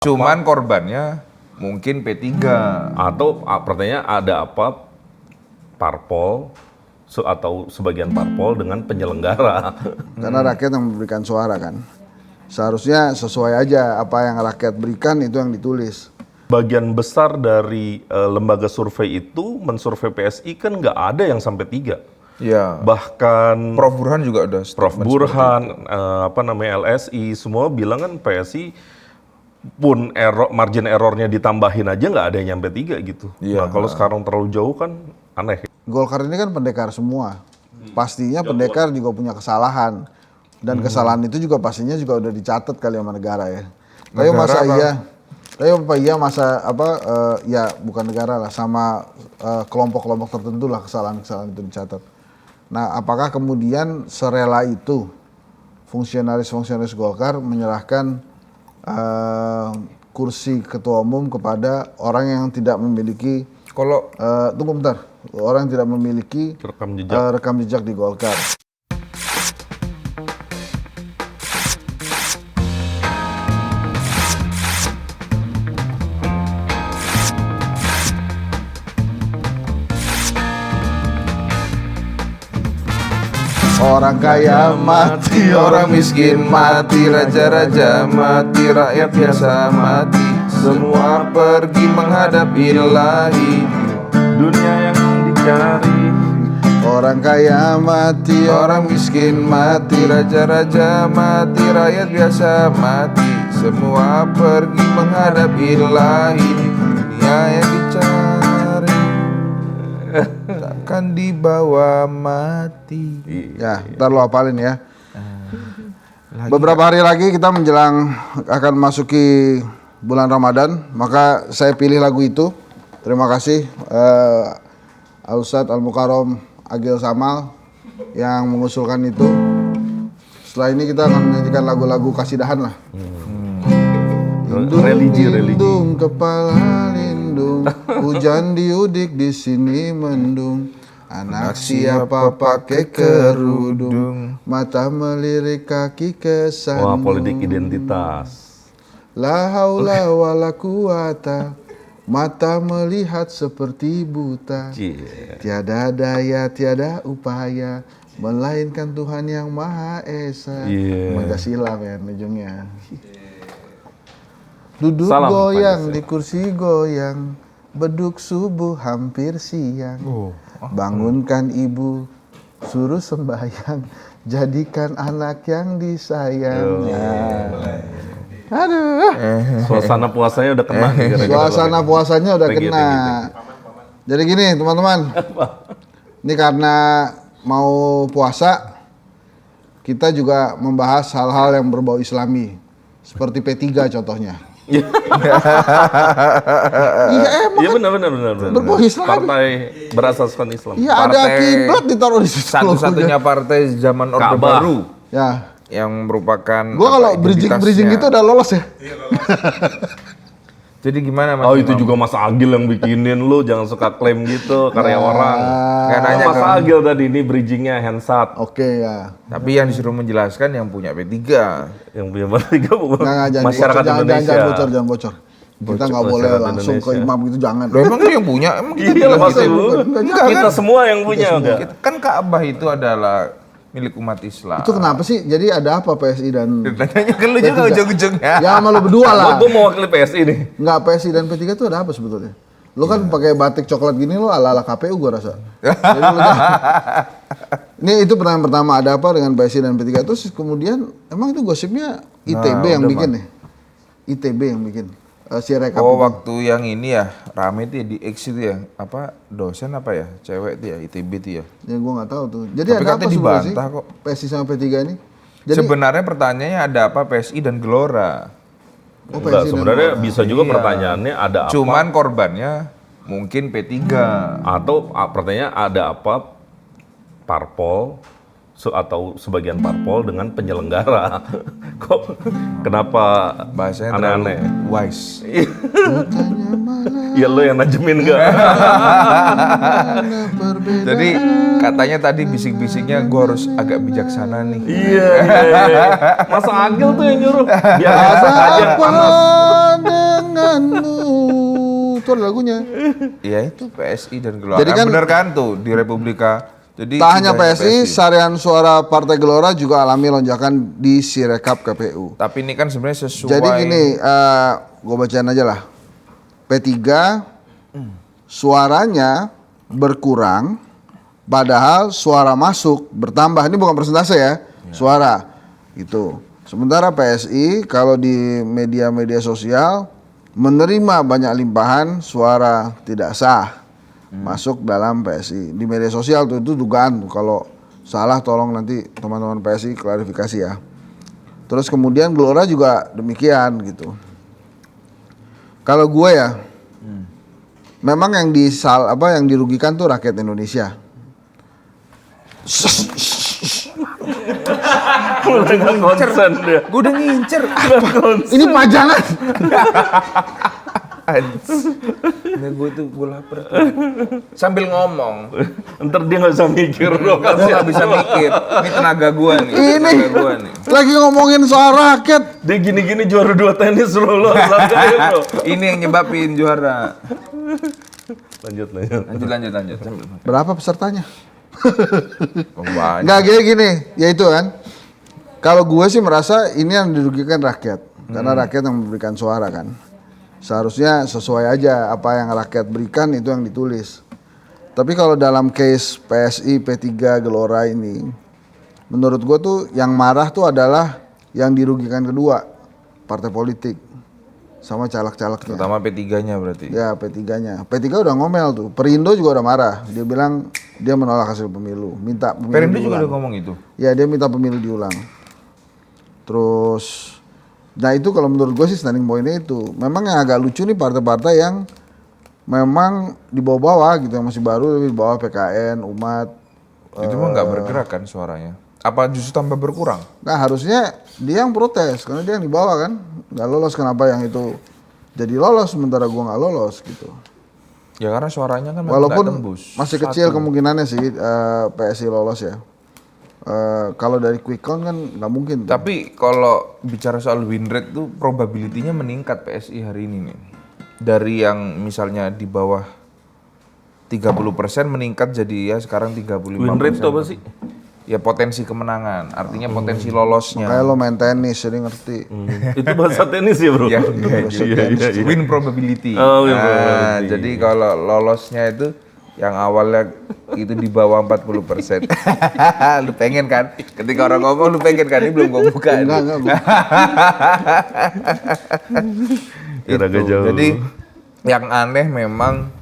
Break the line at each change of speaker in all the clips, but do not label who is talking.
Cuman korbannya mungkin P3.
Atau pertanyaannya ada apa parpol atau sebagian parpol dengan penyelenggara?
Karena rakyat yang memberikan suara kan. Seharusnya sesuai aja apa yang rakyat berikan itu yang ditulis.
Bagian besar dari lembaga survei itu mensurvei PSI kan nggak ada yang sampai 3.
Ya.
Bahkan
Prof Burhan juga udah
Prof
statement
Burhan, LSI, semua bilang kan PSI pun margin errornya ditambahin aja nggak ada yang nyampe 3 gitu.
Iya.
Nah kalau sekarang terlalu jauh kan aneh.
Golkar ini kan pendekar semua. Pastinya pendekar juga punya kesalahan. Dan kesalahan itu juga pastinya juga udah dicatat kali sama negara ya. Tapi masa iya? Tapi apa iya masa ya bukan negara lah, sama kelompok-kelompok tertentu lah kesalahan-kesalahan itu dicatat. Nah, apakah kemudian serela itu fungsionaris-fungsionaris Golkar menyerahkan kursi ketua umum kepada orang yang tidak memiliki tunggu bentar, orang yang tidak memiliki rekam jejak di Golkar. Orang kaya mati,
orang miskin mati, raja-raja mati, rakyat biasa mati. Semua pergi menghadap ilahi.
Dunia yang dicari.
orang kaya mati,
Orang miskin mati, raja-raja mati, rakyat biasa mati. Semua pergi menghadap ilahi. Dunia yang dicari takkan dibawa mati.
Ya, ntar lo hafalin ya. Beberapa hari lagi kita menjelang akan masuki bulan Ramadan, maka saya pilih lagu itu. Terima kasih Al-Ustadz Al-Mukarram Agil Samal yang mengusulkan itu. Setelah ini kita akan menyanyikan lagu-lagu kasidahan lah.
Religi.
Lindung kepala lindung, hujan diudik di sini mendung. Anak siapa pakai kerudung, mata melirik kaki kesandung.
Wah, politik identitas.
La haula wala quwata, mata melihat seperti buta. Tiada daya, tiada upaya, melainkan Tuhan yang Maha Esa. Pancasila men ujungnya. Duduk
Salam
goyang
Pancasila.
di kursi goyang, beduk subuh hampir siang. Bangunkan ibu, suruh sembahyang, jadikan anak yang disayang. Aduh.
Suasana puasanya udah kena.
Suasana puasanya udah kena. Jadi gini teman-teman, ini karena mau puasa, kita juga membahas hal-hal yang berbau Islami, seperti P3 contohnya. Iya emang.
Iya benar.
Berbau Islam.
Partai berasaskan Islam.
Iya ada
Partai
kiblat ditaruh di situ.
Satu-satunya partai zaman Orde
Ka'bah.
Baru
Ya.
yang merupakan
Gua kalau
identitasnya.
bridging gitu udah lolos ya.
Jadi gimana Mas?
Oh itu
Imam?
juga Mas Agil yang bikinin lu, jangan suka klaim gitu karya orang.
Nggak nanya
Mas
ke-
Agil tadi ini bridgingnya handsat.
Oke ya.
Tapi yang disuruh menjelaskan yang punya P3.
Yang punya bertiga
Jangan
masyarakat Indonesia.
jangan bocor. Kita nggak boleh
masyarakat
langsung ke
Indonesia.
imam gitu, jangan.
Loh emang dia yang punya? Emang kita
Iya
bilang
masa
gitu?
lu?
Enggak,
Kita
kan?
semua yang punya enggak?
Kan Ka'bah itu adalah milik umat Islam.
Itu kenapa sih? Jadi ada apa PSI dan
Tanya kan lu juga ujung-ujungnya.
ya sama lu berdua lah.
Gue mau wakili PSI nih.
Nggak, PSI dan P3 itu ada apa sebetulnya? Lu kan pakai batik coklat gini lu ala-ala KPU gua rasa. Jadi lu ini itu pertanyaan pertama, ada apa dengan PSI dan P3? Terus kemudian emang itu gosipnya ITB yang
udah,
bikin nih? ITB yang bikin. Si rekap
Oh
itu.
waktu yang ini ya rame tuh ya di X itu ya apa dosen apa ya cewek tuh ya ITB tuh ya.
Ya gua nggak tahu tuh. Jadi
Tapi
ada apa
katanya
sebenarnya sih
dibantah kok.
PSI sama P3 ini? Jadi
Sebenarnya pertanyaannya ada apa PSI dan Gelora?
oh,
Enggak,
PSI dan
sebenarnya
Golkar.
bisa juga
Iya.
pertanyaannya ada apa?
Cuman korbannya mungkin P3.
Atau pertanyaannya ada apa parpol atau sebagian parpol dengan penyelenggara? Kok kenapa
Bahasanya terlalu
aneh-aneh?
wise.
Tanya malam
Ya lo yang najemin enggak?
mana
Jadi katanya tadi bisik-bisiknya gue harus agak bijaksana nih.
Iya. Masa Agil tuh yang nyuruh. Biar
Ada
aja
apa
panas.
denganmu? Itu ada lagunya.
Ya itu PSI dan Gelora.
Jadi kan-
bener kan tuh di Republika. Jadi
Tak hanya
tidak
PSI, Sarian Suara Partai Gelora juga alami lonjakan di Sirekap KPU.
Tapi ini kan sebenarnya sesuai.
Jadi gini, gue bacain aja lah. P3 suaranya berkurang, padahal suara masuk bertambah. Ini bukan persentase ya, suara gitu. Sementara PSI kalau di media-media sosial menerima banyak limpahan suara tidak sah masuk dalam PSI. Di media sosial tuh itu dugaan tuh. Kalau salah tolong nanti teman-teman PSI klarifikasi ya. Terus kemudian Gelora juga demikian gitu. Kalau gue ya, memang yang yang dirugikan tuh rakyat Indonesia.
Mulai nggak konsen dia.
Gue udah ngincer.
Ini pajangan.
Ini gue lapar tuh. Sambil ngomong.
Ntar dia nggak bisa mikir dong.
Gue gak bisa mikir. Ini tenaga gue nih.
Ini
Tenaga gue nih.
lagi ngomongin soal rakyat.
Dia gini-gini juara 2 tenis lolos. Bro.
Ini yang nyebabin juara.
Lanjut.
Lanjut.
Berapa pesertanya?
Oh, banyak.
Nggak gini, ya itu kan. Kalau gue sih merasa ini yang dirugikan rakyat, karena rakyat yang memberikan suara kan. Seharusnya sesuai aja apa yang rakyat berikan itu yang ditulis. Tapi kalau dalam case PSI, P3, Gelora ini, menurut gue tuh yang marah tuh adalah yang dirugikan kedua, partai politik sama caleg-calegnya.
Terutama P3-nya berarti.
Ya P3-nya. P3 udah ngomel tuh. Perindo juga udah marah. Dia bilang dia menolak hasil pemilu, minta pemilu
Perindo
diulang.
juga udah ngomong itu.
Ya dia minta pemilu diulang. Terus, nah itu kalau menurut gue sih standing point-nya itu. Memang yang agak lucu nih partai-partai yang memang di bawah-bawah gitu, yang masih baru di bawah PKN, Umat.
Itu mah nggak bergerak kan suaranya. Apa justru tambah berkurang?
Nah harusnya dia yang protes karena dia yang di bawah kan, nggak lolos. Kenapa yang itu jadi lolos sementara gue nggak lolos gitu?
Ya karena suaranya kan memang
Walaupun
nggak tembus.
masih kecil kemungkinannya sih PSI lolos ya. Kalau dari quick count kan nggak mungkin.
Tapi kalau bicara soal win rate tuh probability-nya meningkat PSI hari ini nih. Dari yang misalnya di bawah 30% meningkat jadi ya sekarang 35%.
Win rate itu apa sih?
Ya potensi kemenangan, artinya potensi lolosnya.
Kayak lo main tenis jadi ngerti.
Itu bahasa tenis ya bro?
Ya, iya. Win probability.
Oh, win
Nah,
probability.
jadi kalau lolosnya itu yang awalnya itu di bawah 40%. Lu pengen kan? Ketika orang ngomong lu pengen kan? Ini belum gua buka.
Enggak.
Kira agak jauh.
Jadi yang aneh memang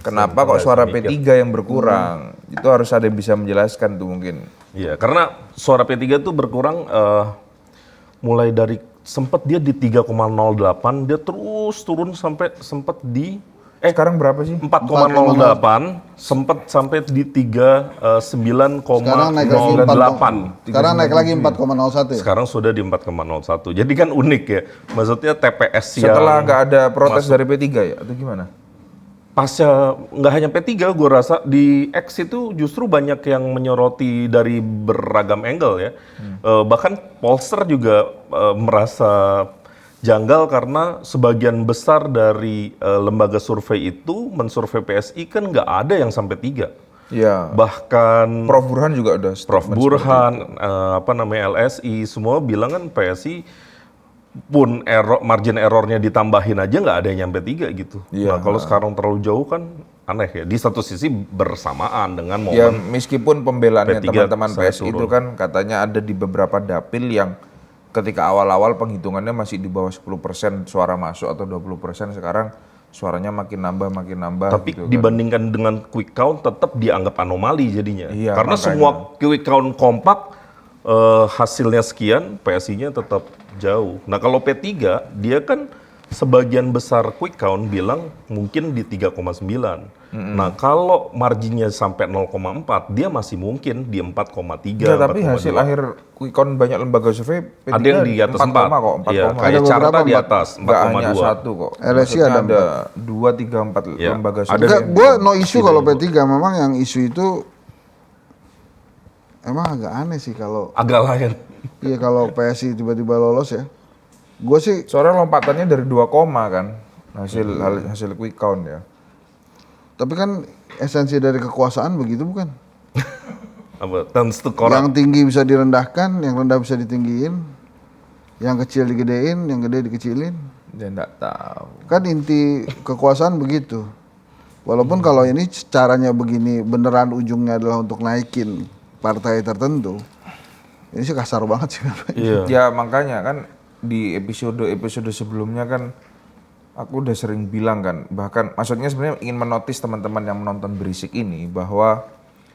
kenapa kok suara P3 yang berkurang? Itu harus ada yang bisa menjelaskan tuh mungkin.
Iya, karena suara P3 tuh berkurang mulai dari sempat dia di 3,08, dia terus turun sampai sempat di
Sekarang berapa sih?
4,08, sempat sampai di 39,08.
Sekarang naik lagi 4,01 ya.
Sekarang sudah di 4,01. Jadi kan unik ya. Maksudnya TPS
Setelah
yang
nggak ada protes dari P3 ya atau gimana?
pasca nggak hanya P3, gue rasa di X itu justru banyak yang menyoroti dari beragam angle ya. Bahkan Polster juga merasa janggal karena sebagian besar dari lembaga survei itu mensurvei PSI kan nggak ada yang sampai 3.
Ya.
Bahkan
Prof Burhan juga udah
Prof
statement
Burhan, LSI, semua bilang kan PSI pun margin errornya ditambahin aja nggak ada yang nyampe 3 gitu.
Iya.
Nah kalau sekarang terlalu jauh kan aneh ya. Di satu sisi bersamaan dengan
ya
momen
meskipun pembelaannya
P3
teman-teman
saya
PSI itu
turun.
kan katanya ada di beberapa dapil yang ketika awal-awal penghitungannya masih di bawah 10% suara masuk atau 20%, sekarang suaranya makin nambah
Tapi
gitu kan.
dibandingkan dengan quick count tetap dianggap anomali jadinya.
Iya,
Karena
makanya.
semua quick count kompak hasilnya sekian, PSI-nya tetap jauh. Nah kalau P3 dia kan sebagian besar quick count bilang mungkin di 3,9. Nah, kalau marginnya sampai 0,4, dia masih mungkin di 4,3.
Ya, tapi hasil akhir quick count banyak lembaga survei P3
ada yang di atas 4.
4, kok, 4,
Iya,
Ada
kayak Carta
beberapa
di
4.
atas,
nggak hanya
4,2.
satu kok.
LSI
Maksudnya
ada
ada 2, 3, 4
Ya,
lembaga
ada
survei.
Enggak, gue no issue kalau P3, memang yang isu itu emang agak aneh sih kalau
Agak lain.
iya kalau PSI tiba-tiba lolos ya. Gue sih
Soalnya lompatannya dari 2 koma kan hasil quick count ya.
tapi kan esensi dari kekuasaan begitu bukan?
Apa? Tends to corrupt.
Yang tinggi bisa direndahkan, yang rendah bisa ditinggiin, yang kecil digedein, yang gede dikecilin.
Dia enggak tahu.
Kan inti kekuasaan begitu. Walaupun kalau ini caranya begini, beneran ujungnya adalah untuk naikin partai tertentu. Ini sih kasar banget sih.
Iya.
Ya makanya kan di episode sebelumnya kan aku udah sering bilang kan, bahkan maksudnya sebenarnya ingin menotis teman-teman yang menonton berisik ini bahwa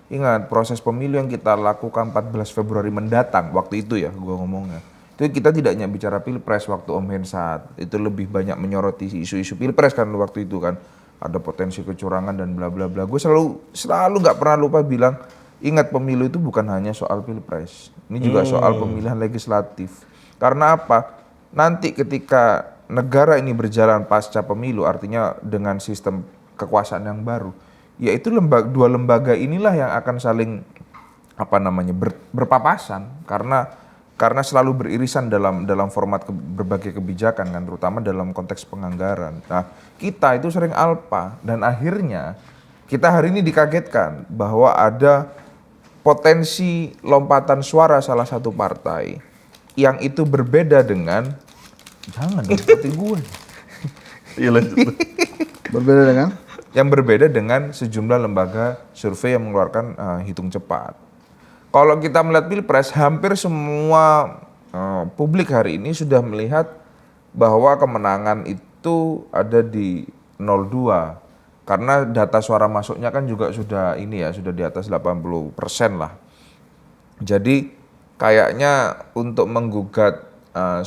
ingat proses pemilu yang kita lakukan 14 Februari mendatang waktu itu ya gua ngomongnya. Itu kita tidak hanya bicara pilpres waktu Om Hensat, itu lebih banyak menyoroti isu-isu pilpres kan waktu itu kan. Ada potensi kecurangan dan bla bla bla. Gue selalu nggak pernah lupa bilang, ingat pemilu itu bukan hanya soal pilpres. Ini juga soal pemilihan legislatif. Karena apa? Nanti ketika negara ini berjalan pasca pemilu, artinya dengan sistem kekuasaan yang baru, yaitu dua lembaga inilah yang akan saling berpapasan karena selalu beririsan dalam format berbagai kebijakan kan, terutama dalam konteks penganggaran. Nah, kita itu sering alpa dan akhirnya kita hari ini dikagetkan bahwa ada potensi lompatan suara salah satu partai yang itu berbeda dengan jangan seperti gue.
Iya lanjut.
Berbeda dengan?
Yang berbeda dengan sejumlah lembaga survei yang mengeluarkan hitung cepat. Kalau kita melihat pilpres, hampir semua publik hari ini sudah melihat bahwa kemenangan itu ada di 02. Karena data suara masuknya kan juga sudah sudah di atas 80% lah. Jadi kayaknya untuk menggugat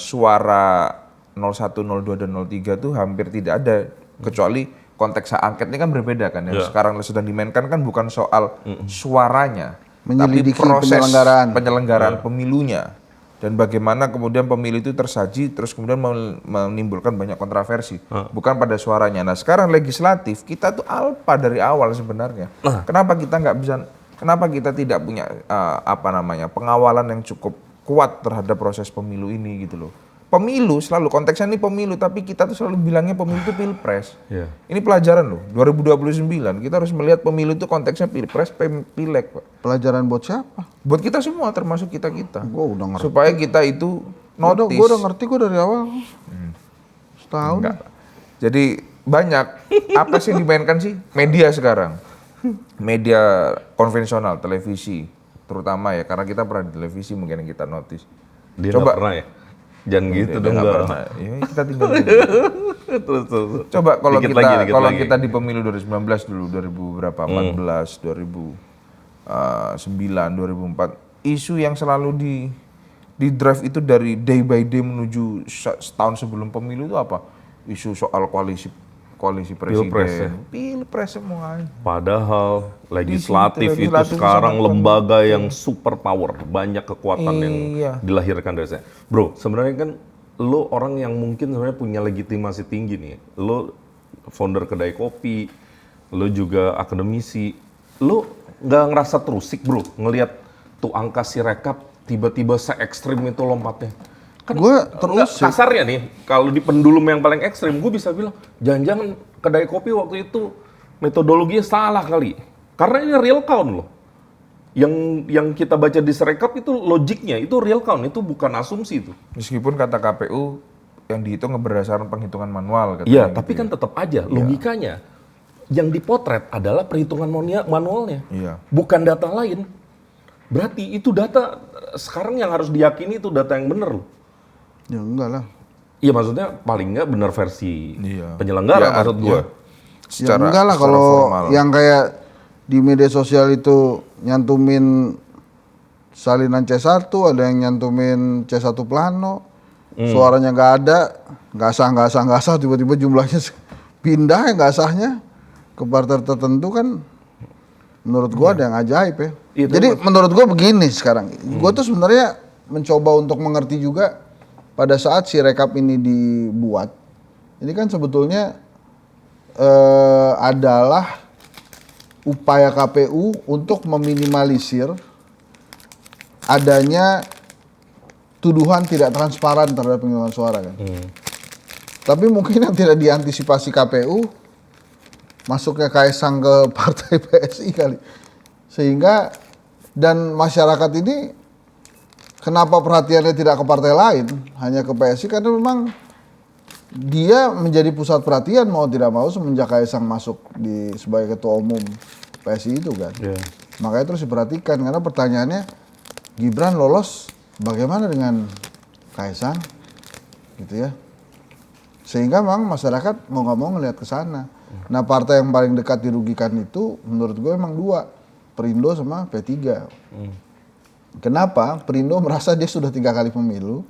suara 01, 02, dan 03 itu hampir tidak ada, kecuali konteks hak angket ini kan berbeda kan. Yang sekarang sedang dimainkan kan bukan soal suaranya,
Menyelidiki
tapi proses
penyelenggaraan.
pemilunya. Dan bagaimana kemudian pemilu itu tersaji terus kemudian menimbulkan banyak kontroversi. Bukan pada suaranya. Nah sekarang legislatif kita tuh alpa dari awal sebenarnya. Kenapa kita tidak punya pengawalan yang cukup kuat terhadap proses pemilu ini gitu loh. Pemilu selalu, konteksnya ini pemilu, tapi kita tuh selalu bilangnya pemilu itu pilpres.
Iya.
Ini pelajaran loh, 2029 kita harus melihat pemilu itu konteksnya pilpres, pileg Pak.
Pelajaran buat siapa?
Buat kita semua, termasuk kita-kita.
Gue udah ngerti.
Supaya kita itu notice.
Gue udah ngerti gue dari awal. Setahun.
Enggak. Jadi banyak, apa sih yang dimainkan sih? Media sekarang. Media konvensional, televisi. Terutama ya, karena kita pernah di televisi mungkin yang kita notice.
Dia nggak pernah ya? Jangan gitu dong.
Nggak pernah. Ya, kita tinggal
terus.
Coba kalau
Dikit
kita
lagi.
kita di pemilu 2019 dulu, 2000 berapa? 14, 2009, 2004, isu yang selalu di drive itu dari day by day menuju setahun sebelum pemilu itu apa? Isu soal koalisi presiden, pilpres semuanya.
Padahal legislatif itu
legislatif
sekarang
sangat
lembaga yang super power, banyak kekuatan yang
Iya.
dilahirkan dari saya. Bro, sebenarnya kan lo orang yang mungkin sebenarnya punya legitimasi tinggi nih. Lo founder kedai kopi, lo juga akademisi. Lo nggak ngerasa terusik bro, ngelihat tuh angka Sirekap tiba-tiba se-ekstrim itu lompatnya. Kan
Gue terus
kasarnya nih, kalau di pendulum yang paling ekstrim, gue bisa bilang, jangan-jangan kedai kopi waktu itu metodologinya salah kali. Karena ini real count loh. Yang kita baca di Sirekap itu logiknya, itu real count, itu bukan asumsi itu.
Meskipun kata KPU yang dihitung berdasarkan penghitungan manual.
Iya, tapi kan tetap aja logikanya. Yang dipotret adalah perhitungan manualnya, bukan data lain. Berarti itu data sekarang yang harus diyakini itu data yang benar loh.
ya enggak lah.
Iya maksudnya paling nggak benar versi penyelenggara maksud gue.
Ya enggak lah kalau yang kayak di media sosial itu nyantumin salinan C1, ada yang nyantumin C1 plano. suaranya nggak ada, nggak sah, tiba-tiba jumlahnya pindah nggak sahnya ke partai tertentu kan, menurut gua ada yang ajaib ya.
Itu
Jadi menurut gua begini sekarang, gua tuh sebenarnya mencoba untuk mengerti juga pada saat si rekap ini dibuat, ini kan sebetulnya adalah upaya KPU untuk meminimalisir adanya tuduhan tidak transparan terhadap penghitungan suara kan. Tapi mungkin yang tidak diantisipasi KPU masuknya Kaisang ke partai PSI kali. Sehingga dan masyarakat ini kenapa perhatiannya tidak ke partai lain, hanya ke PSI karena memang dia menjadi pusat perhatian mau tidak mau semenjak Kaisang masuk sebagai ketua umum PSI itu kan. Makanya terus diperhatikan karena pertanyaannya Gibran lolos bagaimana dengan Kaisang gitu ya. Sehingga memang masyarakat mau nggak mau ngelihat ke sana. Nah partai yang paling dekat dirugikan itu menurut gue emang dua, Perindo sama P3. Kenapa? Perindo merasa dia sudah 3 kali pemilu,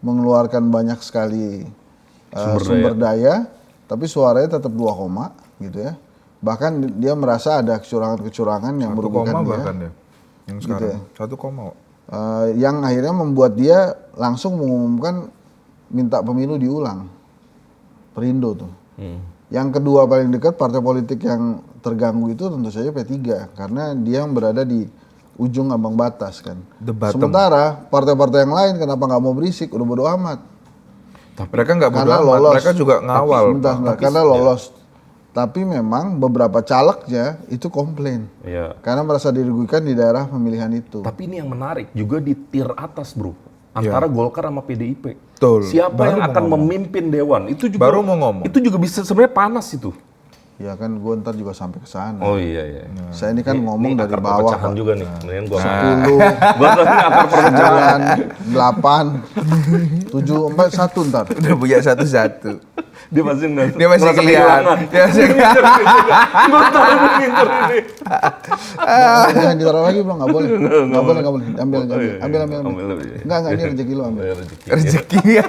mengeluarkan banyak sekali sumber daya, tapi suaranya tetap 2, gitu ya. Bahkan dia merasa ada kecurangan-kecurangan yang merugikan dia.
Bahkan ya, yang sekarang
gitu ya.
1,
yang akhirnya membuat dia langsung mengumumkan minta pemilu diulang. Perindo tuh. Yang kedua paling dekat partai politik yang terganggu itu tentu saja P3 karena dia yang berada di ujung ambang batas kan. Sementara partai-partai yang lain kenapa nggak mau berisik, udah bodo amat.
mereka nggak bodo amat, mereka juga ngawal.
Karena lolos. Tapi memang beberapa calegnya itu komplain. Karena merasa dirugikan di daerah pemilihan itu.
Tapi ini yang menarik juga di tier atas bro. Antara Golkar sama PDIP.
Betul.
Siapa yang akan memimpin Dewan? Itu juga
baru mau ngomong.
Itu juga bisa sebenarnya panas itu.
Ya kan gue ntar juga sampai ke sana.
Oh iya.
Saya ini kan ngomong dari
akar
bawah
perpecahan
Pak.
juga nih. Mendingan gua
10,
Gua tahu ini akar perpecahan.
9, 8, 7, 4, 1 ntar.
Udah punya satu-satu.
Dia masih
kelihatan. Dia masih
Gua tahu ngincer ini.
Jangan ditaruh lagi bro, nggak boleh. Nggak boleh. Ambil. Enggak, ini rezeki lo ambil.
rezeki.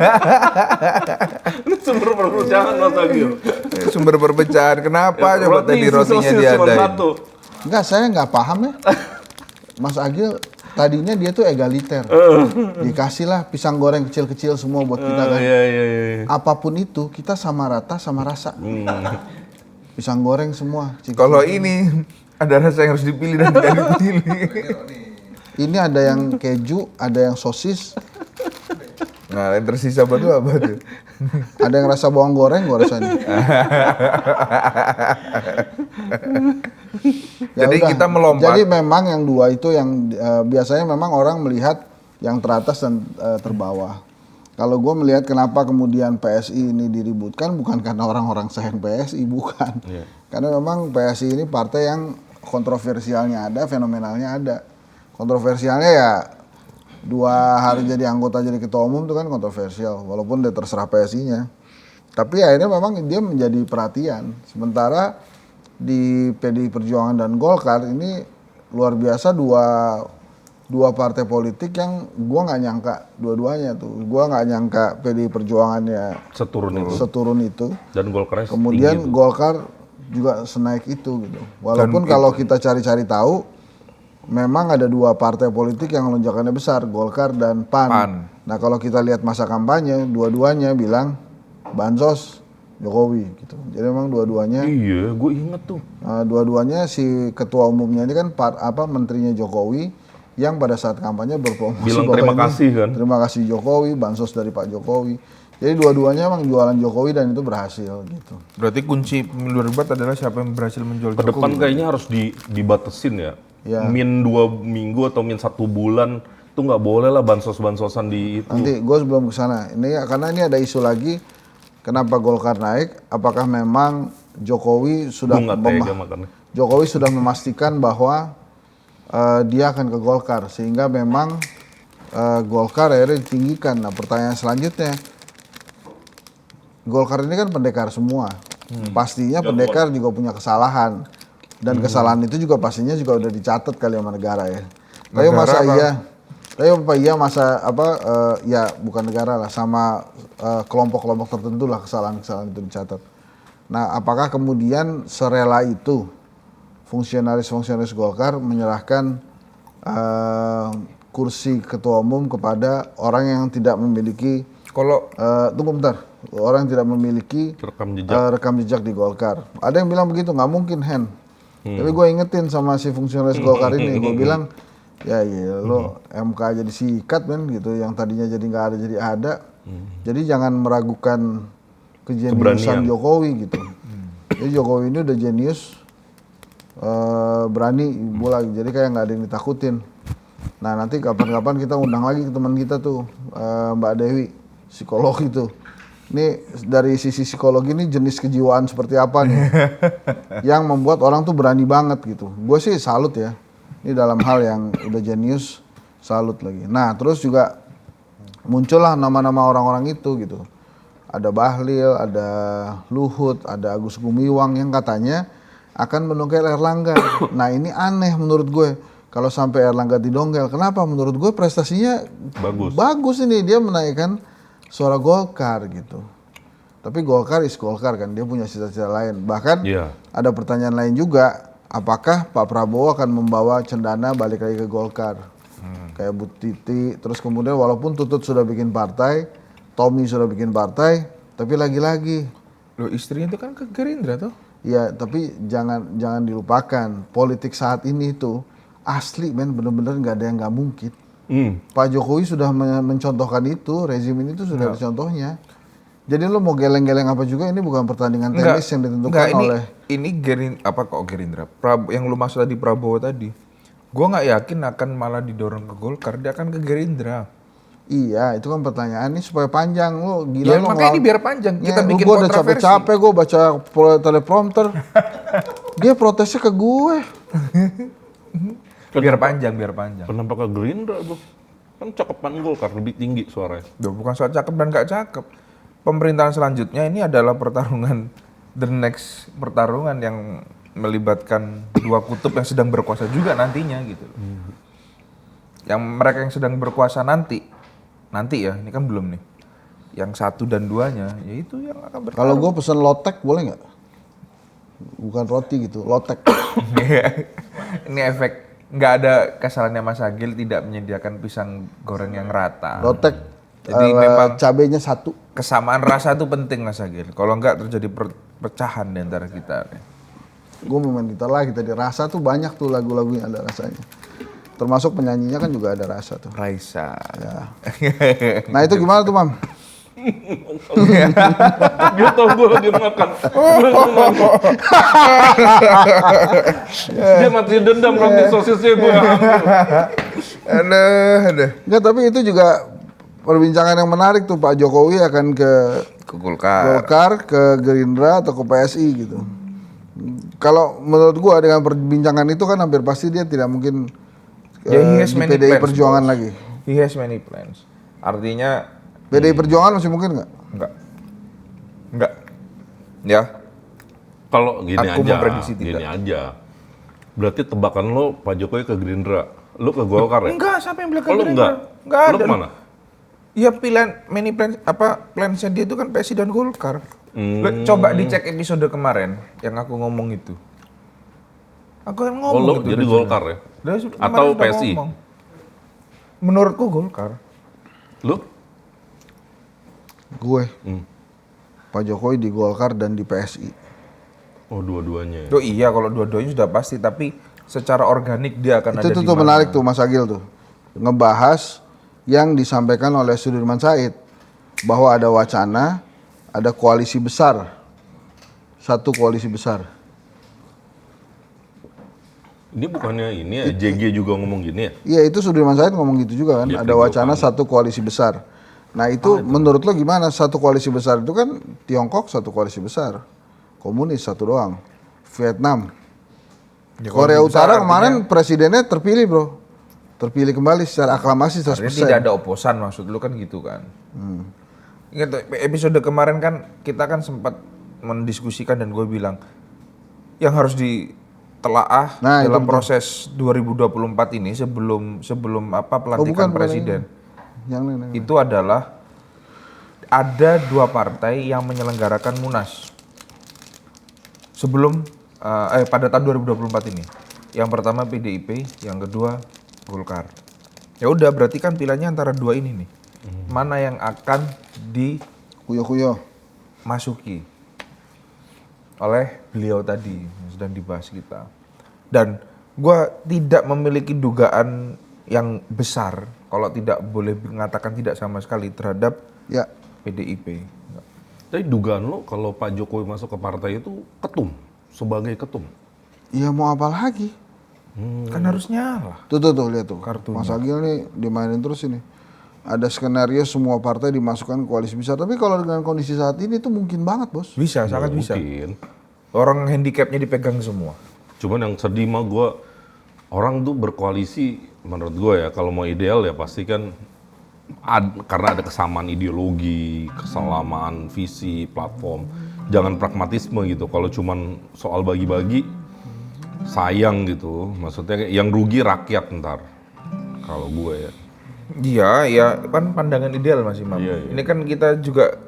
Ini sumber perpecahan Mas Agil.
Sumber perpecahan. Kenapa coba tadi rotinya diadain?
Enggak, saya nggak paham ya. Mas Agil tadinya dia tuh egaliter. Dikasihlah pisang goreng kecil-kecil semua buat kita kan.
Iya.
Apapun itu kita sama rata sama rasa. Pisang goreng semua.
Kalau ini ada rasa yang harus dipilih dan tidak dipilih.
Ini ada yang keju, ada yang sosis.
Nah, yang tersisa batu apa tuh?
Ada yang rasa bawang goreng, gua rasanya.
Jadi
udah.
kita melompat.
Jadi memang yang dua itu yang biasanya memang orang melihat yang teratas dan terbawah. Kalau gue melihat kenapa kemudian PSI ini diributkan bukan karena orang-orang sayang PSI, bukan. Karena memang PSI ini partai yang kontroversialnya ada, fenomenalnya ada. Kontroversialnya ya 2 hari jadi anggota jadi ketua umum itu kan kontroversial, walaupun dia terserah PSI-nya. Tapi akhirnya memang dia menjadi perhatian. Sementara di PDI Perjuangan dan Golkar ini luar biasa dua partai politik yang gua nggak nyangka dua-duanya tuh. Gua nggak nyangka PDI Perjuangannya seturun itu.
Dan Golkar
kemudian Golkar juga senaik itu gitu. Walaupun kalau kita cari-cari tahu memang ada 2 partai politik yang lonjakannya besar, Golkar dan PAN. Nah kalau kita lihat masa kampanye, dua-duanya bilang bansos Jokowi gitu. Jadi memang dua-duanya.
Iya, gue inget tuh.
Dua-duanya si ketua umumnya ini kan menterinya Jokowi yang pada saat kampanye berpromosi
bilang terima kasih kan.
Terima kasih Jokowi, bansos dari Pak Jokowi. Jadi dua-duanya emang jualan Jokowi dan itu berhasil gitu.
Berarti kunci pemilu 2024 adalah siapa yang berhasil menjual
Ke
Jokowi.
depan kayaknya harus dibatasin ya. Min 2 minggu atau min 1 bulan itu nggak boleh lah bansos-bansosan di itu.
Nanti gue sebelum kesana, ini karena ini ada isu lagi. Kenapa Golkar naik? Apakah memang Jokowi sudah memastikan bahwa dia akan ke Golkar sehingga memang Golkar akhirnya ditinggikan. Nah pertanyaan selanjutnya, Golkar ini kan pendekar semua. Pastinya pendekar juga punya kesalahan dan kesalahan itu juga pastinya juga udah dicatat kali sama negara ya. Tapi Pak Iya masa ya bukan negara lah, sama kelompok-kelompok tertentu lah kesalahan-kesalahan itu dicatat. Nah, apakah kemudian serela itu fungsionaris-fungsionaris Golkar menyerahkan kursi ketua umum kepada orang yang tidak memiliki tunggu bentar, orang yang tidak memiliki rekam jejak di Golkar. Ada yang bilang begitu, nggak mungkin Hen. Tapi gue ingetin sama si fungsionaris Golkar ini, gue bilang ya iya lo MK aja disikat men gitu, yang tadinya jadi nggak ada jadi ada. Jadi jangan meragukan kejeniusan Jokowi gitu. Jadi Jokowi ini udah jenius, berani bola, jadi kayak nggak ada yang ditakutin. Nah nanti kapan-kapan kita undang lagi ke teman kita tuh Mbak Dewi, psikolog itu. Ini dari sisi psikologi ini jenis kejiwaan seperti apa nih yang membuat orang tuh berani banget gitu. Gue sih salut ya. Ini dalam hal yang udah jenius, salut lagi. Nah terus juga muncullah nama-nama orang-orang itu gitu. Ada Bahlil, ada Luhut, ada Agus Gumiwang yang katanya akan mendongkel Erlangga. Nah ini aneh menurut gue. Kalau sampai Erlangga didongkel, kenapa? Menurut gue prestasinya bagus ini, dia menaikkan suara Golkar gitu. Tapi Golkar is Golkar kan, dia punya cita-cita lain. Bahkan ada pertanyaan lain juga, apakah Pak Prabowo akan membawa Cendana balik lagi ke Golkar? Kayak Bu Titi, terus kemudian walaupun Tutut sudah bikin partai, Tommy sudah bikin partai, tapi lagi-lagi.
Loh istrinya itu kan ke Gerindra tuh?
Iya, tapi jangan dilupakan, politik saat ini tuh asli men, bener-bener nggak ada yang nggak mungkin. Pak Jokowi sudah mencontohkan itu, rezim ini tuh sudah ada contohnya. Jadi lo mau geleng-geleng apa juga, ini bukan pertandingan tenis yang ditentukan oleh.
Ini Gerindra? Yang lu maksud tadi Prabowo tadi, gue nggak yakin akan malah didorong ke Golkar, dia akan ke Gerindra.
Iya, itu kan pertanyaan ini supaya panjang lo gila.
Ya lo makanya ini biar panjang, kita bikin
gue udah
kontroversi.
capek-capek gue baca teleprompter, dia protesnya ke gue.
Biar panjang.
Kenapa ke Gerindra bro? Kan cakepan Golkar lebih tinggi suaranya.
Bukan soal cakep dan gak cakep. Pemerintahan selanjutnya ini adalah the next pertarungan yang melibatkan dua kutub yang sedang berkuasa juga nantinya gitu. Yang mereka yang sedang berkuasa nanti ya, ini kan belum nih. Yang 1 dan 2-nya, ya itu yang akan bertarung.
Kalau gue pesen lotek boleh nggak? Bukan roti gitu, lotek.
Ini efek. Nggak ada kesalahannya Mas Agil tidak menyediakan pisang goreng yang rata.
Lotek,
jadi memang
cabenya 1.
Kesamaan rasa itu penting Mas Agil. Kalau nggak terjadi perpecahan di antara kita.
Gue mau main gitar lagi tadi, rasa tuh banyak tuh lagu-lagu yang ada rasanya. Termasuk penyanyinya kan juga ada rasa tuh.
Raisa.
Ya. Nah itu gimana tuh Mam?
Dia tau gue lagi makan. Dia mati dendam roti sosisnya gue ambil.
Aduh.
Enggak, tapi itu juga perbincangan yang menarik tuh, Pak Jokowi akan ke Golkar, ke Gerindra atau ke PSI gitu. Kalau menurut gua dengan perbincangan itu kan hampir pasti dia tidak mungkin di PDI Perjuangan lagi.
He has many plans. Artinya
PDI Perjuangan masih mungkin nggak?
Enggak. Ya.
Kalau gini
Aku
aja,
memprediksi tidak.
gini aja. Berarti tebakan lo Pak Jokowi ke Gerindra, lo ke Golkar ya?
Enggak, siapa yang bilang ke
Lo
Gerindra? Enggak ada.
Lo kemana?
Ya plansnya dia itu kan PSI dan Golkar. Coba dicek episode kemarin yang aku ngomong itu. Aku kan ngomong
lo
itu.
jadi Golkar ya? Atau PSI?
Menurutku Golkar.
Lo?
Gue. Pak Jokowi di Golkar dan di PSI.
Oh dua-duanya.
Oh iya, kalau dua-duanya sudah pasti, tapi secara organik dia akan ada di mana.
Itu menarik tuh Mas Agil tuh. Ngebahas yang disampaikan oleh Sudirman Said bahwa ada wacana, ada koalisi besar. Satu koalisi besar.
Ini bukannya ini ya, JG juga ngomong gini ya?
Iya, itu Sudirman Said ngomong gitu juga kan. Ada wacana satu koalisi besar. Nah itu menurut lo gimana? Satu koalisi besar itu kan Tiongkok satu koalisi besar. Komunis satu doang. Vietnam.
Ya,
Korea Utara
besar,
kemarin presidennya terpilih bro. Terpilih kembali secara aklamasi 100%.
Artinya tidak ada oposan, maksud lu kan gitu kan. Ingat episode kemarin kan kita kan sempat mendiskusikan dan gue bilang yang harus telaah
Nah,
dalam
itu
proses 2024 ini sebelum pelantikan
bukan
presiden
yang ini.
itu adalah ada 2 partai yang menyelenggarakan Munas sebelum pada tahun 2024 ini. Yang pertama PDIP, yang kedua Golkar. Ya udah berarti kan pilihannya antara 2 ini nih. Mana yang akan
Kuyo-kuyo.
dimasuki oleh beliau tadi yang sedang dibahas kita. Dan gua tidak memiliki dugaan yang besar kalau tidak boleh mengatakan tidak sama sekali terhadap
Ya.
PDIP.
Tapi dugaan lo kalau Pak Jokowi masuk ke partai itu ketum, sebagai ketum.
Ya mau apa lagi?
Kan harus nyala.
Tuh lihat tuh.
Kartunya.
Mas Agil nih dimainin terus ini. Ada skenario semua partai dimasukkan ke koalisi besar. Tapi kalau dengan kondisi saat ini tuh mungkin banget, Bos.
Bisa, sangat bisa.
Mungkin.
Orang handicapnya dipegang semua.
Cuman yang sedih mah gue, orang tuh berkoalisi menurut gue ya, kalau mau ideal ya pasti kan karena ada kesamaan ideologi, kesamaan visi, platform. Jangan pragmatisme gitu. Kalau cuman soal bagi-bagi, sayang gitu. Maksudnya yang rugi rakyat ntar. Kalau gue ya.
Iya, ya kan pandangan ideal Mas Imam.
Iya, iya.
Ini kan kita juga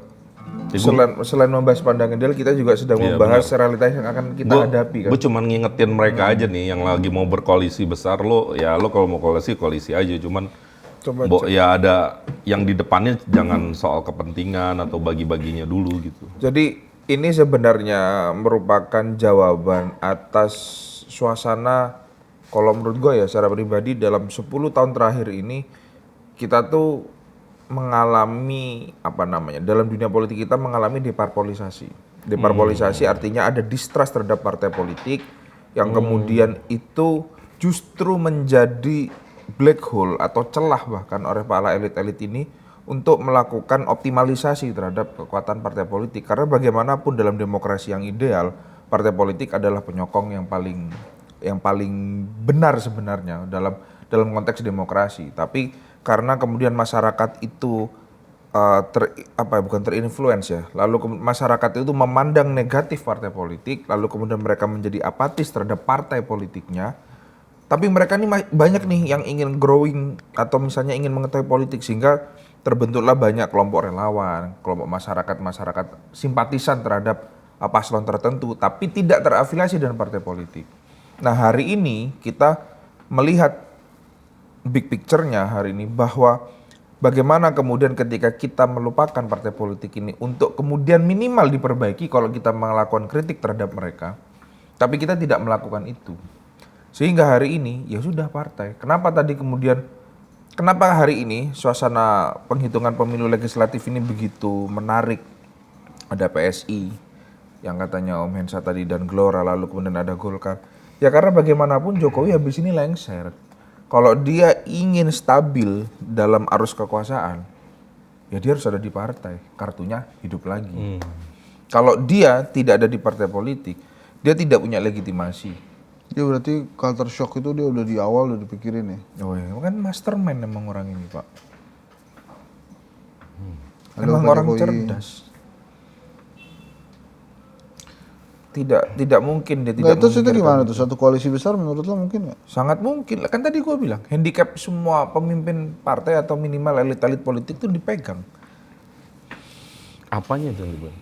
Ya, gua-
selain membahas pandangan ideal, kita juga sedang
Iya,
membahas realitas yang akan kita hadapi kan.
Gue cuman ngingetin mereka aja nih yang lagi mau berkoalisi besar, lo kalau mau koalisi aja, cuman
Coba
ya ada yang di depannya jangan soal kepentingan atau bagi-baginya dulu gitu.
Jadi ini sebenarnya merupakan jawaban atas suasana, kalau menurut gue ya secara pribadi dalam 10 tahun terakhir ini kita tuh mengalami dalam dunia politik kita mengalami deparpolisasi. Deparpolisasi artinya ada distrust terhadap partai politik yang kemudian itu justru menjadi black hole atau celah bahkan oleh para elit-elit ini untuk melakukan optimalisasi terhadap kekuatan partai politik. Karena bagaimanapun dalam demokrasi yang ideal, partai politik adalah penyokong yang paling benar sebenarnya dalam konteks demokrasi. Tapi karena kemudian masyarakat itu terinfluence ya, lalu masyarakat itu memandang negatif partai politik, lalu kemudian mereka menjadi apatis terhadap partai politiknya. Tapi mereka ini banyak nih yang ingin growing atau misalnya ingin mengetahui politik sehingga terbentuklah banyak kelompok relawan, kelompok masyarakat simpatisan terhadap paslon tertentu tapi tidak terafiliasi dengan partai politik. Nah, hari ini kita melihat big picture-nya hari ini bahwa bagaimana kemudian ketika kita melupakan partai politik ini untuk kemudian minimal diperbaiki kalau kita melakukan kritik terhadap mereka, tapi kita tidak melakukan itu. Sehingga hari ini ya sudah partai. Kenapa hari ini suasana penghitungan pemilu legislatif ini begitu menarik? Ada PSI yang katanya Om Hensa tadi dan Gelora, lalu kemudian ada Golkar. Ya karena bagaimanapun Jokowi habis ini lengser. Kalau dia ingin stabil dalam arus kekuasaan, ya dia harus ada di partai. Kartunya hidup lagi. Kalau dia tidak ada di partai politik, dia tidak punya legitimasi.
Ya berarti culture shock itu dia udah di awal udah dipikirin ya.
Oh ya, kan mastermind emang orang ini Pak.
Ada
Emang
Pak
orang
Jokowi.
cerdas. Tidak mungkin dia
Nggak,
tidak
itu
memikirkan
gimana tuh? Satu koalisi besar menurut lo mungkin nggak?
Sangat mungkin. Kan tadi gue bilang, handicap semua pemimpin partai atau minimal elit-elit politik itu dipegang.
Apanya itu Bang?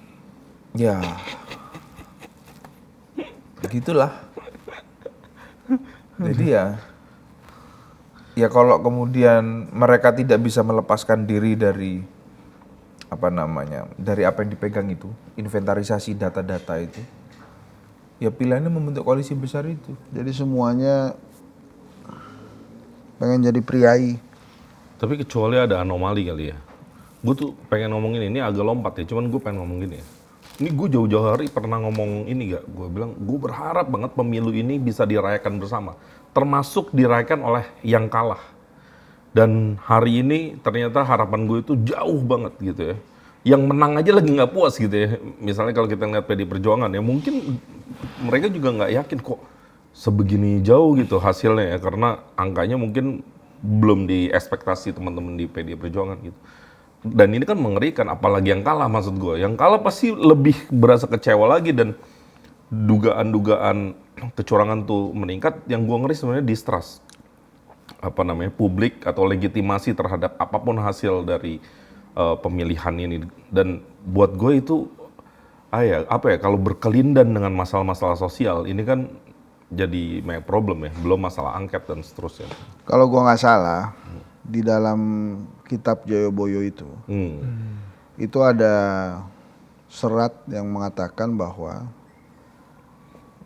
Ya, begitulah. Jadi ya kalau kemudian mereka tidak bisa melepaskan diri dari dari apa yang dipegang itu, inventarisasi data-data itu, ya pilihannya membentuk koalisi besar itu.
Jadi semuanya pengen jadi priai.
Tapi kecuali ada anomali kali ya. Gue tuh pengen ngomongin ini agak lompat ya, cuman gue pengen ngomong gini ya. Ini gue jauh-jauh hari pernah ngomong ini gak? Gue bilang, gue berharap banget pemilu ini bisa dirayakan bersama. Termasuk dirayakan oleh yang kalah. Dan hari ini ternyata harapan gue itu jauh banget gitu ya. Yang menang aja lagi nggak puas gitu ya. Misalnya kalau kita ngeliat PD Perjuangan ya, mungkin mereka juga nggak yakin kok sebegini jauh gitu hasilnya ya. Karena angkanya mungkin belum di ekspektasi teman-teman di PD Perjuangan gitu. Dan ini kan mengerikan, apalagi yang kalah maksud gue. Yang kalah pasti lebih berasa kecewa lagi dan dugaan-dugaan kecurangan tuh meningkat, yang gua ngeri sebenarnya distrust publik atau legitimasi terhadap apapun hasil dari pemilihan ini. Dan buat gue itu kalau berkelindan dengan masalah-masalah sosial ini kan jadi banyak problem ya, belum masalah angket dan seterusnya.
Kalau gua nggak salah, di dalam kitab Joyoboyo itu ada serat yang mengatakan bahwa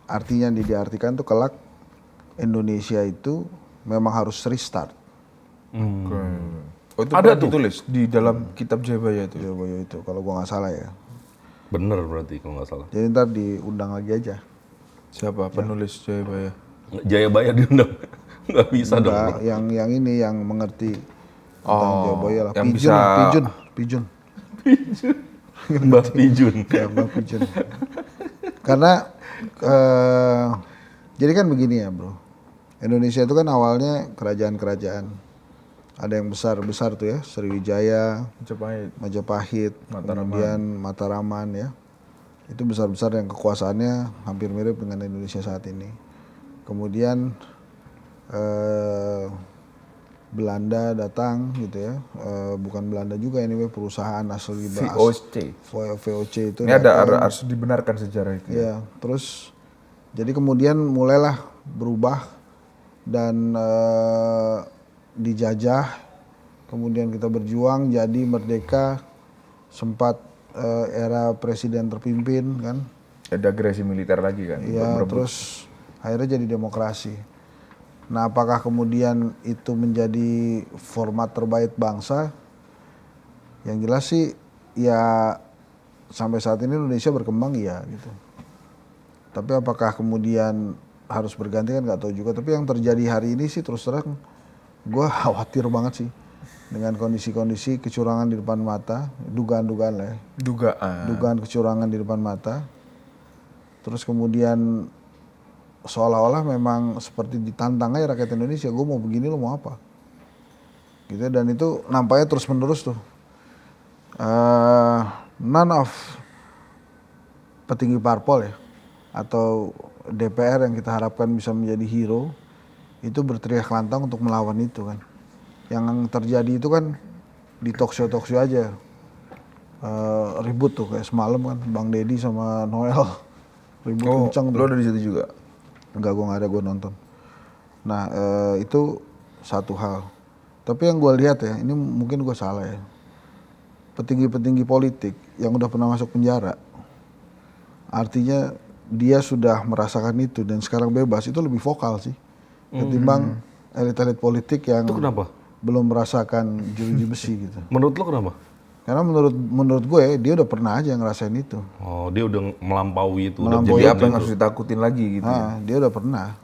artinya diartikan tuh kelak Indonesia itu memang harus restart.
Oh, itu
Ada
pernah
tuh.
ditulis di dalam kitab Jayabaya itu.
Joyoboyo itu, kalau gua nggak salah ya.
Bener berarti kalau nggak salah.
Jadi ntar diundang lagi aja.
Siapa penulis Jayabaya?
Jayabaya diundang. Nggak bisa dong.
Enggak, yang ini yang mengerti tentang Joyoboyo lah.
yang
Pijun,
bisa-
Pijun.
Mbak Pijun.
Ya, Bang Pijun. Karena jadi kan begini ya, Bro. Indonesia itu kan awalnya kerajaan-kerajaan. Ada yang besar-besar tuh ya, Sriwijaya, Majapahit, kemudian Mataraman ya. Itu besar-besar yang kekuasaannya hampir mirip dengan Indonesia saat ini. Kemudian Belanda datang gitu ya. Bukan Belanda juga, anyway perusahaan asli
VOC.
VOC itu.
Ini ada harus dibenarkan sejarah itu.
Ya, terus jadi kemudian mulailah berubah dan dijajah, kemudian kita berjuang jadi merdeka, sempat era presiden terpimpin kan,
Ada agresi militer lagi kan.
ya terus akhirnya jadi demokrasi. Nah, apakah kemudian itu menjadi format terbaik bangsa? Yang jelas sih ya sampai saat ini Indonesia berkembang ya gitu. Tapi apakah kemudian harus berganti kan nggak tahu juga. Tapi yang terjadi hari ini sih terus terang gue khawatir banget sih dengan kondisi-kondisi kecurangan di depan mata, dugaan-dugaan lah ya. Dugaan kecurangan di depan mata. Terus kemudian seolah-olah memang seperti ditantang aja rakyat Indonesia, gue mau begini lo mau apa? Gitu, dan itu nampaknya terus menerus tuh. None of petinggi parpol ya atau DPR yang kita harapkan bisa menjadi hero itu berteriak lantang untuk melawan itu kan. Yang terjadi itu kan di talk show aja ribut tuh kayak semalam kan Bang Deddy sama Noel ribut kencang tuh.
Lo ada di situ juga?
Enggak, gue nggak ada, gue nonton. Nah itu satu hal. Tapi yang gue lihat ya, ini mungkin gue salah ya. Petinggi-petinggi politik yang udah pernah masuk penjara, artinya dia sudah merasakan itu dan sekarang bebas, itu lebih vokal sih ketimbang elit-elit politik yang
Itu kenapa?
belum merasakan jeruji besi gitu.
Menurut lo kenapa?
Karena menurut gue dia udah pernah aja ngerasain itu.
Oh, dia udah melampaui itu.
Melampaui
Jadi
udah
apa yang harus ditakutin lagi gitu?
Nah, dia udah pernah.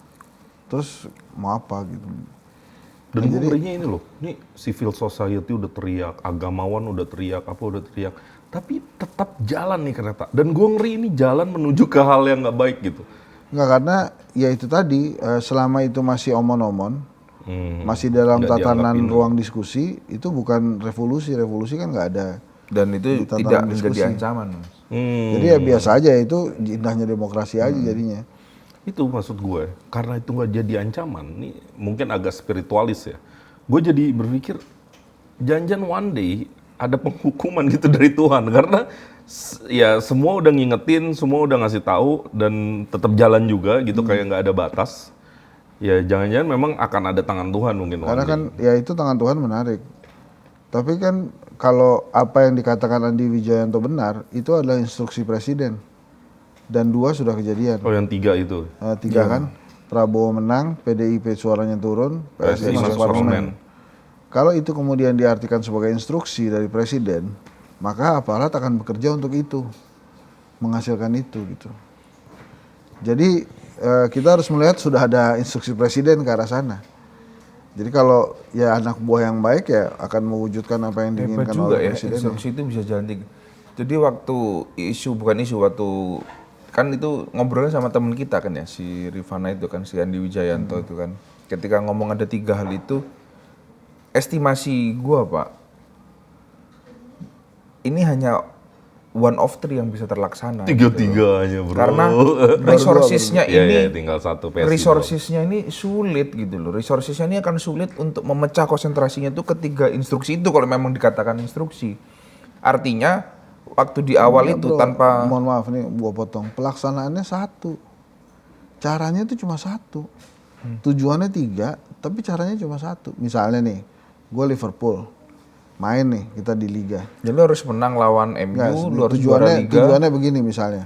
Terus mau apa gitu.
Dan gue ngerinya ini loh, ini civil society udah teriak, agamawan udah teriak, apa udah teriak. Tapi tetap jalan nih kereta. Dan gue ngeri ini jalan menuju ke hal yang nggak baik gitu.
Enggak, karena ya itu tadi selama itu masih omon-omon, masih dalam
Nggak
tatanan
dianggap
ruang diskusi, itu bukan revolusi. Revolusi kan nggak ada.
Dan itu
Di tatanan
tidak
diskusi.
menjadi ancaman, Mas.
Jadi ya biasa aja, itu indahnya demokrasi aja jadinya.
Itu maksud gue, karena itu nggak jadi ancaman, ini mungkin agak spiritualis ya. Gue jadi berpikir, jangan one day ada penghukuman gitu dari Tuhan, karena ya semua udah ngingetin, semua udah ngasih tahu dan tetap jalan juga gitu, kayak nggak ada batas. Ya jangan-jangan memang akan ada tangan Tuhan mungkin.
Karena
one day.
kan ya itu tangan Tuhan menarik. Tapi kan kalau apa yang dikatakan Andi Wijayanto benar, itu adalah instruksi presiden. Dan 2 sudah kejadian.
Oh yang 3 itu.
3 kan, Prabowo menang, PDIP suaranya turun, PSI masuk parlemen. Kalau itu kemudian diartikan sebagai instruksi dari presiden, maka aparat akan bekerja untuk itu, menghasilkan itu gitu. Jadi kita harus melihat sudah ada instruksi presiden ke arah sana. Jadi kalau ya anak buah yang baik ya akan mewujudkan apa yang
Hebat
diinginkan
juga
oleh
ya,
presiden.
instruksi itu bisa jalan tiga. Jadi waktu waktu kan itu ngobrolnya sama temen kita kan ya, si Rifana itu kan, si Andi Wijayanto itu kan. Ketika ngomong ada 3 hal itu, estimasi gua Pak, ini hanya one of three yang bisa terlaksana.
Tiga-tiganya bro.
Karena resourcesnya
Iya,
ini,
iya, tinggal satu PSI.
resourcesnya ini sulit gitu loh. Resourcesnya ini akan sulit untuk memecah konsentrasinya itu ketiga instruksi itu kalau memang dikatakan instruksi. Artinya waktu di awal
Enggak,
itu
bro.
tanpa
Mohon maaf nih, gua potong. Pelaksanaannya satu. Caranya itu cuma satu. Tujuannya tiga, tapi caranya cuma satu. Misalnya nih, gue Liverpool. Main nih, kita di Liga.
jadi lu harus menang lawan MU,
Nggak,
lu harus juara Liga.
tujuannya begini misalnya.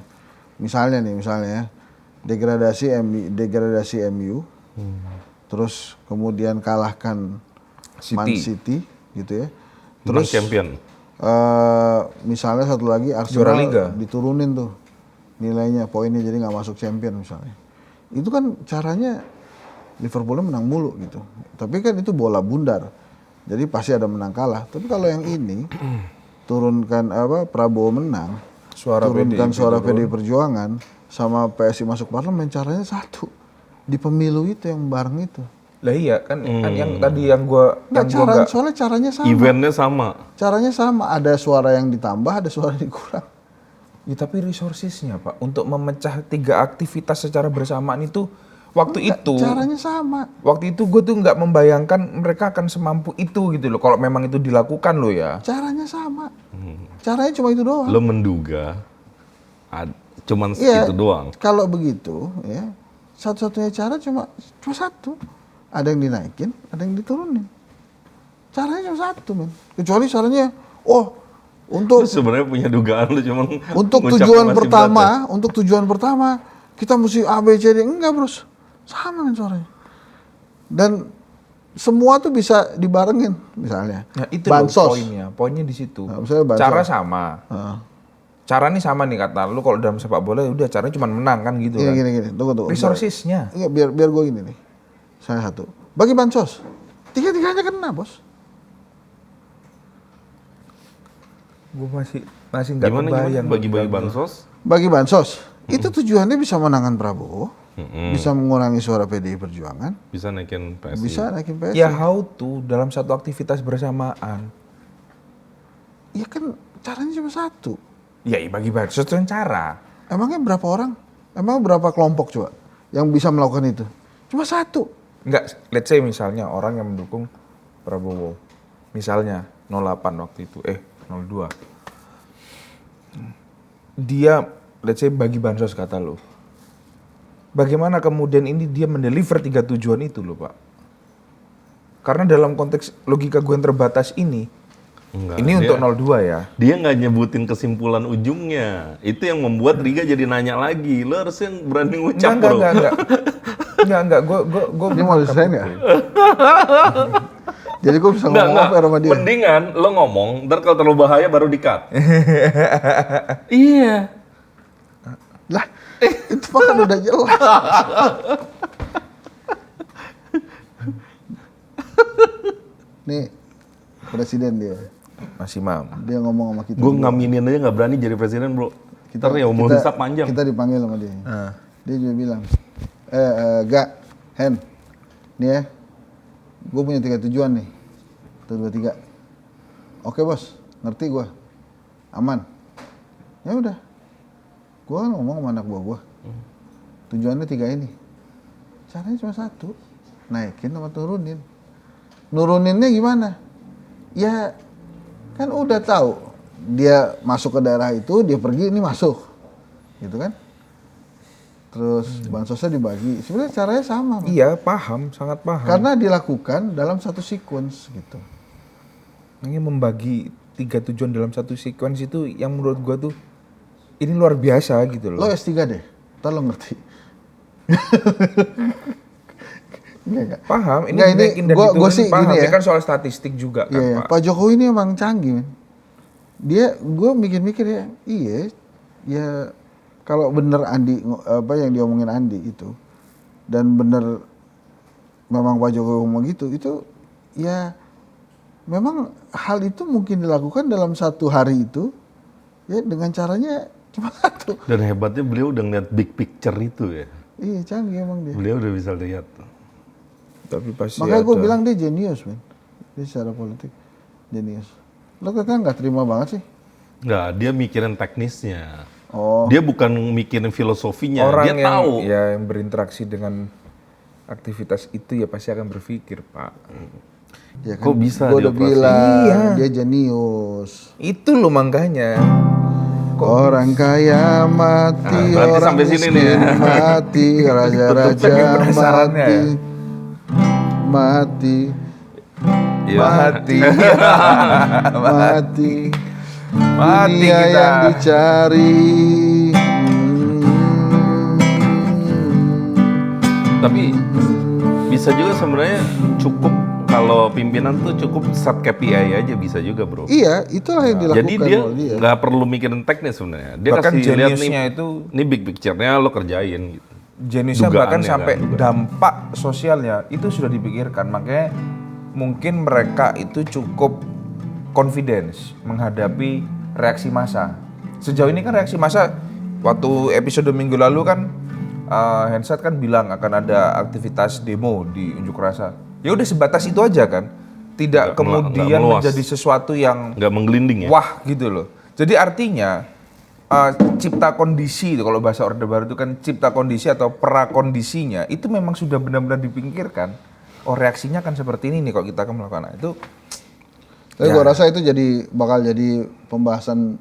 Misalnya ya. Degradasi MU. Terus kemudian kalahkan Man City gitu ya.
Terus
Terus
champion.
misalnya satu lagi
Juara
Arsenal
Liga.
diturunin tuh nilainya, poinnya, jadi nggak masuk champion misalnya. Itu kan caranya Liverpoolnya menang mulu gitu. Tapi kan itu bola bundar. Jadi pasti ada menang kalah. Tapi kalau yang ini turunkan Prabowo menang, turunkan suara PDI Perjuangan sama PSI masuk parlemen, caranya satu. Di pemilu itu yang bareng itu.
Lah iya kan yang tadi yang gua
Soalnya caranya sama.
Eventnya sama.
Caranya sama, ada suara yang ditambah, ada suara yang dikurang.
ya tapi resourcesnya Pak untuk memecah tiga aktivitas secara bersamaan itu waktu
Enggak,
itu
caranya sama.
waktu itu gue tuh nggak membayangkan mereka akan semampu itu gitu loh kalau memang itu dilakukan loh ya.
Caranya sama. Caranya cuma itu doang.
Lo menduga cuman
Iya,
itu doang.
Kalau begitu ya, satu-satunya cara cuma satu. Ada yang dinaikin, ada yang diturunin. Caranya cuma satu, men. Kecuali caranya,
Lu sebenarnya punya dugaan lu cuman
untuk
ngucap
tujuan
masih berat ya?
untuk tujuan pertama kita mesti A B C D, enggak, Bros. Sama men suaranya. Dan semua tuh bisa dibarengin misalnya.
Nah itu
bansos.
loh poinnya di situ.
Nah, misalnya bansos.
Cara sama.
Heeh.
Cara nih sama nih kata lu kalau dalam sepak bola udah caranya cuma menang kan gitu kan.
Gini. Tunggu.
Resourcesnya.
Enggak, biar gue gini nih. Saya satu. Bagi bansos. Tiga-tiganya kena, Bos.
Gue masih nggak
Gimana
kebayang
bagi-bagi bansos?
Bagi bansos, itu tujuannya bisa menangkan Prabowo, bisa mengurangi suara PDI Perjuangan,
Bisa naikin PSI.
bisa naikin PSI.
Ya how to dalam satu aktivitas bersamaan.
Ya kan caranya cuma satu.
Ya bagi bansos itu kan cara.
Emangnya berapa orang? Emang berapa kelompok coba yang bisa melakukan itu? Cuma satu.
Enggak, let's say misalnya orang yang mendukung Prabowo. Misalnya 08 waktu itu, 02. Dia, let's say bagi bansos kata lo. Bagaimana kemudian ini dia mendeliver tiga tujuan itu loh Pak? Karena dalam konteks logika gue yang terbatas ini,
Enggak,
ini untuk 02 ya.
Dia nggak nyebutin kesimpulan ujungnya. Itu yang membuat Riga jadi nanya lagi. Lo harusnya berani ngucap bro.
Enggak, gue
Ini mau diserahin nggak? Jadi gue bisa ngomong apa sama dia?
Mendingan lo ngomong, ntar kalau terlalu bahaya baru di-cut. Iya.
Lah, itu kan udah jelas. Nih, presiden dia.
masih mam.
Dia ngomong sama kita.
Gue ngaminin aja nggak berani jadi presiden bro. Ntar ya umur hisap panjang.
Kita dipanggil sama dia. Dia juga bilang, Gak, Hen, nih ya, gue punya 3 tujuan nih. 1, 2, 3. Oke bos, ngerti gue. Aman. Ya udah. Gue kan ngomong sama anak buah gue. Tujuannya 3 ini. Caranya cuma satu. Naikin sama turunin. Nuruninnya gimana? Ya kan udah tahu. Dia masuk ke daerah itu, dia pergi, ini masuk. Gitu kan? Terus bansosnya dibagi. Sebenarnya caranya sama. Man.
Iya, paham, sangat paham.
Karena dilakukan dalam satu sequence gitu.
Ini membagi 3 tujuan dalam satu sequence itu yang menurut gua tuh ini luar biasa gitu
Lo
loh.
S3 deh, ntar lo ngerti. Enggak.
Paham, ini
Nggak, ini
dinaikin dan
gua
diturunin
sih
paham.
gini ya.
Ini kan soal statistik juga kan,
Iya,
Pak.
Pak Jokowi ini emang canggih, men. Gue mikir-mikir ya, ya kalau bener Andi, apa yang diomongin Andi itu, dan bener memang Pak Jokowi ngomong gitu, itu ya memang hal itu mungkin dilakukan dalam satu hari itu, ya dengan caranya cuma satu.
Dan hebatnya beliau udah ngeliat big picture itu ya.
Iya, canggih emang dia.
Beliau udah bisa lihat.
Tapi pasti
Makanya gue
ada.
bilang dia jenius, men. Dia secara politik jenius. Lo kan nggak terima banget sih
Nggak, dia mikirin teknisnya.
Oh.
Dia bukan mikirin filosofinya.
Orang
dia tahu.
yang berinteraksi dengan aktivitas itu ya pasti akan berpikir, Pak.
Ya
Kok bisa
Gue udah
dioperasi?
bilang
Iya.
dia jenius.
Itu loh makanya.
Orang kaya mati,
Nah, berarti
orang
sampai sini
miskin
nih ya.
mati, raja-raja
Saking penasarannya
mati,
ya.
mati,
Iya.
Mati.
mati,
Mati
dunia
kita.
yang dicari.
Tapi bisa juga sebenarnya cukup kalau pimpinan tuh cukup set KPI aja bisa juga, bro.
Iya, itulah yang dilakukan
Jadi dia
oleh dia.
nggak perlu mikirin teknis sebenarnya. Dia
Bahkan
kasih lihat
jeniusnya
nih,
itu
ini big picture-nya lo kerjain gitu.
jenisnya bahkan
Dugaannya
sampai
kan, dugaan.
dampak sosialnya itu sudah dipikirkan. Makanya mungkin mereka itu cukup confidence menghadapi reaksi massa. Sejauh ini kan reaksi massa waktu episode minggu lalu kan Hensat kan bilang akan ada aktivitas demo di unjuk rasa. Ya udah sebatas itu aja kan. Tidak
Nggak
kemudian
meluas.
menjadi sesuatu yang
Nggak menggelinding ya.
wah gitu loh. Jadi artinya cipta kondisi itu kalau bahasa Orde Baru itu kan cipta kondisi atau prakondisinya itu memang sudah benar-benar dipikirkan. Oh reaksinya kan seperti ini nih kalau kita akan melakukan. Nah, itu
Tapi
ya.
gua rasa itu bakal jadi pembahasan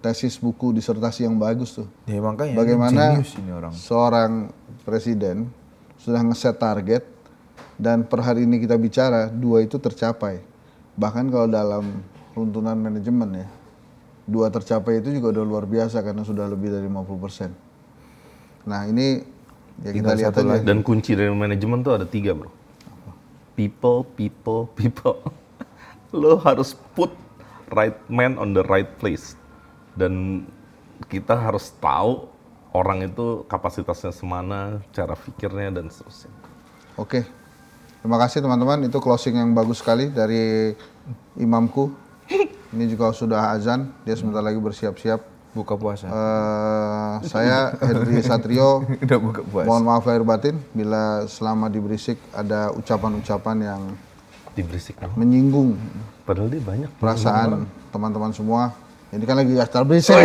tesis buku disertasi yang bagus tuh.
ya makanya
Bagaimana
jenius ini orang.
seorang presiden sudah ngeset target dan per hari ini kita bicara 2 itu tercapai. Bahkan kalau dalam runtunan manajemen ya, 2 tercapai itu juga udah luar biasa karena sudah lebih dari 50%. Nah ini ya kita
Tinggal
lihat
satu
aja.
lagi.
Dan kunci dari manajemen tuh ada 3, bro. People. Lo harus put right man on the right place. Dan kita harus tahu orang itu kapasitasnya semana, cara pikirnya dan seterusnya.
Oke, terima kasih teman-teman. Itu closing yang bagus sekali dari imamku. Ini juga sudah azan, dia sebentar lagi bersiap-siap.
Buka puasa.
Saya Henry Satrio.
Udah buka puasa.
Mohon maaf lahir batin bila selama di Berisik ada ucapan-ucapan yang
Diberisik dong.
menyinggung
Padahal dia banyak.
perasaan teman-teman semua. Ini kan lagi acara Berisik.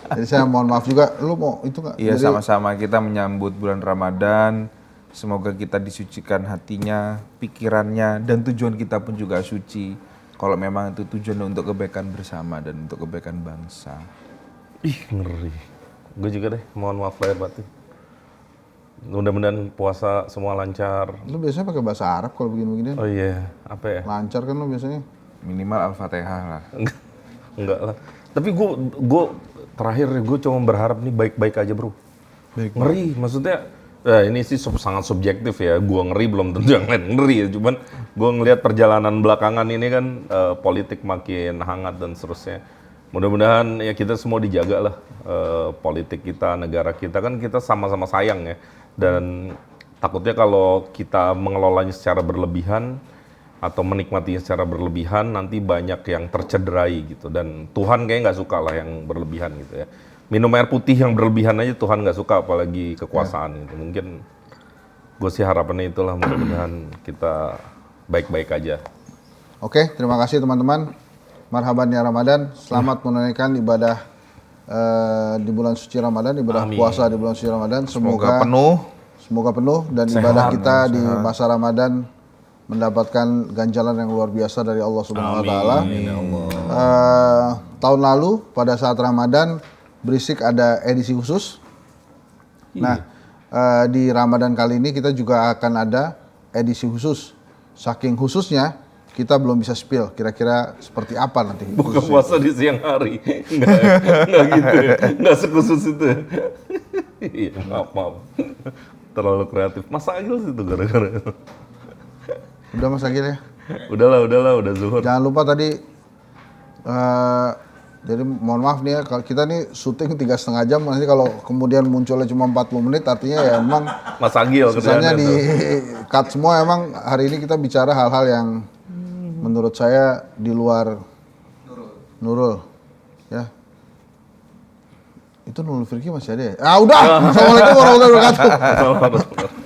Jadi saya mohon maaf juga. Lu mau itu nggak?
Iya
Jadi,
sama-sama kita menyambut bulan Ramadan. Semoga kita disucikan hatinya, pikirannya, dan tujuan kita pun juga suci. Kalau memang itu tujuan untuk kebaikan bersama dan untuk kebaikan bangsa.
Ih, ngeri. Gue juga deh, mohon maaf lahir batin. Mudah-mudahan puasa semua lancar.
Lu biasanya pakai bahasa Arab kalau begini-begini.
Oh iya, apa ya?
Lancar kan lu biasanya?
Minimal Al-Fatihah lah.
Enggak lah. Tapi gue terakhir gue cuma berharap nih baik-baik aja, bro. Ngeri, maksudnya ini sih sangat subjektif ya. Gue ngeri belum tentu yang lain ngeri ya. Cuman gue ngelihat perjalanan belakangan ini kan politik makin hangat dan seterusnya. Mudah-mudahan ya kita semua dijaga lah politik kita, negara kita kan kita sama-sama sayang ya. Dan takutnya kalau kita mengelolanya secara berlebihan atau menikmatinya secara berlebihan nanti banyak yang tercederai gitu. Dan Tuhan kayaknya nggak suka lah yang berlebihan gitu ya. Minum air putih yang berlebihan aja Tuhan nggak suka, apalagi kekuasaan gitu. Mungkin gue sih harapannya itulah, mudah-mudahan kita baik-baik aja.
Oke, terima kasih teman-teman. Marhaban ya Ramadan. Selamat menunaikan ibadah di bulan suci Ramadan, ibadah puasa di bulan suci Ramadan.
Semoga penuh.
Semoga penuh dan ibadah kita di masa Ramadan mendapatkan ganjaran yang luar biasa dari Allah Subhanahu wa taala. Tahun lalu pada saat Ramadan Berisik ada edisi khusus. Nah, di Ramadan kali ini kita juga akan ada edisi khusus. Saking khususnya kita belum bisa spill kira-kira seperti apa nanti.
Buka puasa di siang hari. Enggak gitu ya. Enggak sekhusus itu. Iya, maaf. Terlalu kreatif. Mas Agil sih itu gara-gara.
Udah Mas Agil ya?
Udahlah, udah zuhur.
Jangan lupa tadi, jadi mohon maaf nih ya, kalau kita nih syuting 3,5 jam, nanti kalau kemudian munculnya cuma 40 menit, artinya ya emang
Mas Agil
sisanya
kerjaannya
di
tuh.
cut semua. Emang hari ini kita bicara hal-hal yang menurut saya di luar Nurul. Ya. Itu Nurul Firki masih ada ya? Ah udah, Assalamualaikum warahmatullahi wabarakatuh.
Assalamualaikum.